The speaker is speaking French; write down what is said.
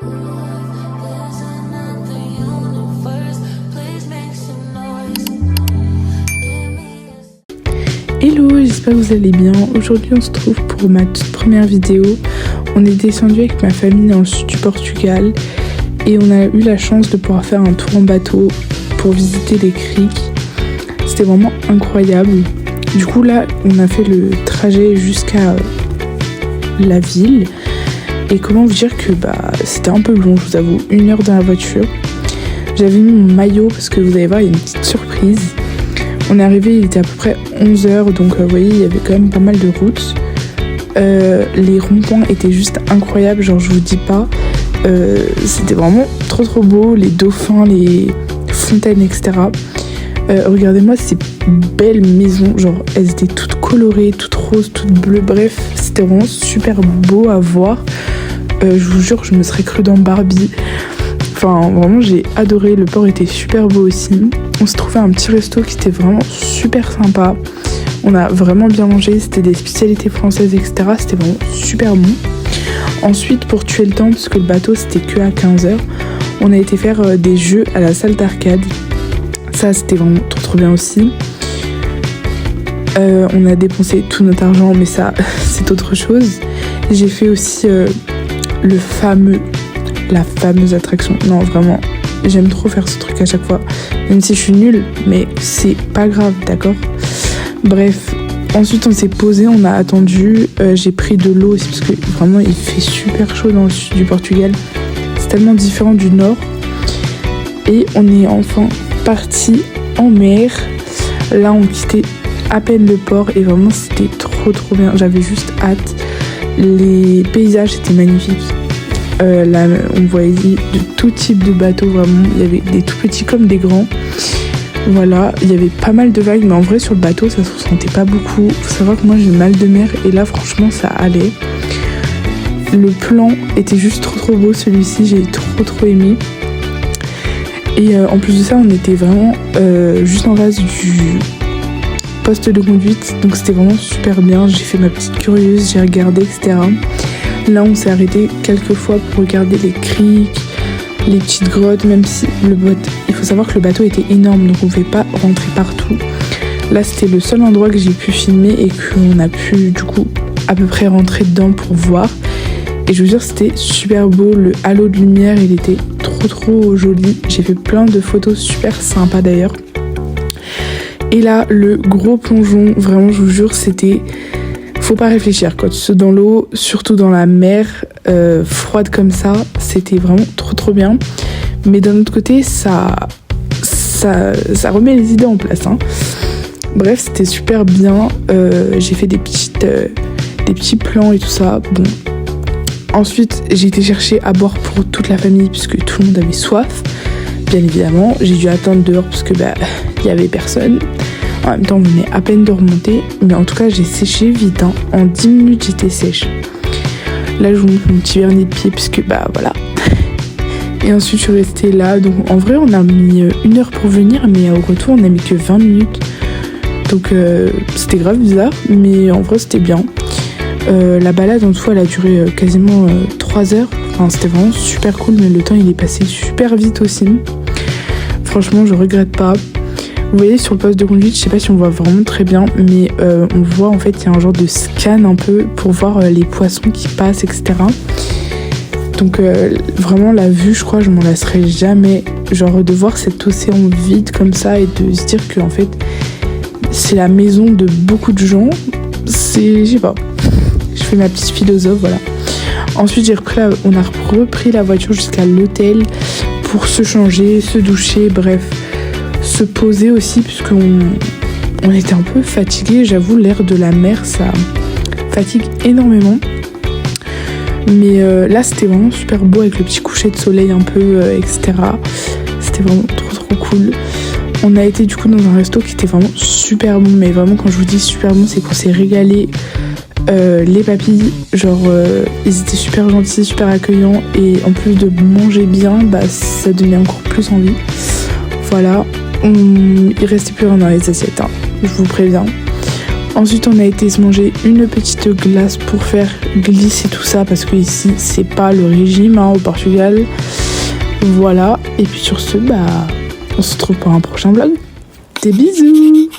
Hello, j'espère que vous allez bien. Aujourd'hui on se trouve pour ma toute première vidéo. On est descendu avec ma famille dans le sud du Portugal et on a eu la chance de pouvoir faire un tour en bateau pour visiter les criques. C'était vraiment incroyable. Du coup là on a fait le trajet jusqu'à la ville et comment vous dire que c'était un peu long, je vous avoue, 1 heure dans la voiture. J'avais mis mon maillot parce que vous allez voir il y a une petite surprise. On est arrivé, il était à peu près 11h, donc vous voyez, il y avait quand même pas mal de routes. Les ronds-points étaient juste incroyables, genre je vous dis pas. C'était vraiment trop beau, les dauphins, les fontaines, etc. Regardez-moi ces belles maisons, genre elles étaient toutes colorées, toutes roses, toutes bleues, bref, c'était vraiment super beau à voir. Je vous jure, je me serais cru dans Barbie. Enfin, vraiment, j'ai adoré. Le port était super beau aussi. On se trouvait à un petit resto qui était vraiment super sympa. On a vraiment bien mangé. C'était des spécialités françaises, etc. C'était vraiment super bon. Ensuite, pour tuer le temps, parce que le bateau, c'était que à 15h, on a été faire des jeux à la salle d'arcade. Ça, c'était vraiment trop bien aussi. On a dépensé tout notre argent, mais ça, c'est autre chose. J'ai fait aussi la fameuse attraction. Non, vraiment, j'aime trop faire ce truc à chaque fois. Même si je suis nulle, mais c'est pas grave, d'accord ? Bref, ensuite on s'est posé, on a attendu. J'ai pris de l'eau aussi parce que vraiment il fait super chaud dans le sud du Portugal. C'est tellement différent du nord. Et on est enfin parti en mer. Là, on quittait à peine le port et vraiment c'était trop bien. J'avais juste hâte. Les paysages étaient magnifiques. Là, on voyait de tout type de bateaux, vraiment. Il y avait des tout petits comme des grands. Voilà, il y avait pas mal de vagues, mais en vrai, sur le bateau, ça se ressentait pas beaucoup. Faut savoir que moi, j'ai mal de mer, et là, franchement, ça allait. Le plan était juste trop beau, celui-ci, j'ai trop aimé. Et en plus de ça, on était vraiment juste en face du poste de conduite, donc c'était vraiment super bien. J'ai fait ma petite curieuse, j'ai regardé, etc. Là, on s'est arrêté quelques fois pour regarder les criques, les petites grottes, même si il faut savoir que le bateau était énorme, donc on ne pouvait pas rentrer partout. Là, c'était le seul endroit que j'ai pu filmer et qu'on a pu, du coup, à peu près rentrer dedans pour voir. Et je vous jure, c'était super beau. Le halo de lumière, il était trop joli. J'ai fait plein de photos super sympas d'ailleurs. Et là, le gros plongeon, vraiment, je vous jure, c'était... Faut pas réfléchir quand tu sautes dans l'eau, surtout dans la mer froide comme ça, c'était vraiment trop bien. Mais d'un autre côté, ça remet les idées en place. Hein. Bref, c'était super bien. J'ai fait des petits plans et tout ça. Bon. Ensuite, j'ai été chercher à boire pour toute la famille puisque tout le monde avait soif. Bien évidemment, j'ai dû attendre dehors parce que y avait personne. En même temps, on venait à peine de remonter, mais en tout cas, j'ai séché vite. Hein. En 10 minutes, j'étais sèche. Là, je vous montre mon petit vernis de pied, puisque voilà. Et ensuite, je suis restée là. Donc, en vrai, on a mis 1 heure pour venir, mais au retour, on n'a mis que 20 minutes. Donc, c'était grave bizarre, mais en vrai, c'était bien. La balade, en tout, elle a duré quasiment 3 heures. Enfin, c'était vraiment super cool, mais le temps, il est passé super vite aussi. Franchement, je regrette pas. Vous voyez sur le poste de conduite, je sais pas si on voit vraiment très bien, mais on voit en fait il y a un genre de scan un peu pour voir les poissons qui passent, etc. Donc vraiment la vue, je crois, je m'en lasserai jamais. Genre de voir cet océan vide comme ça et de se dire que en fait c'est la maison de beaucoup de gens. Je sais pas. Je fais ma petite philosophe, voilà. Ensuite on a repris la voiture jusqu'à l'hôtel pour se changer, se doucher, bref. Se poser aussi puisqu'on était un peu fatigué, j'avoue, l'air de la mer ça fatigue énormément, mais là c'était vraiment super beau avec le petit coucher de soleil un peu etc. C'était vraiment trop cool. On a été du coup dans un resto qui était vraiment super bon, mais vraiment quand je vous dis super bon, c'est qu'on s'est régalé. Les papilles, genre ils étaient super gentils, super accueillants, et en plus de manger bien, ça donnait encore plus envie. Voilà. Il restait plus rien dans les assiettes, hein, je vous préviens. Ensuite, on a été se manger une petite glace pour faire glisser tout ça parce que ici, c'est pas le régime au Portugal. Voilà. Et puis sur ce, on se retrouve pour un prochain vlog. Des bisous!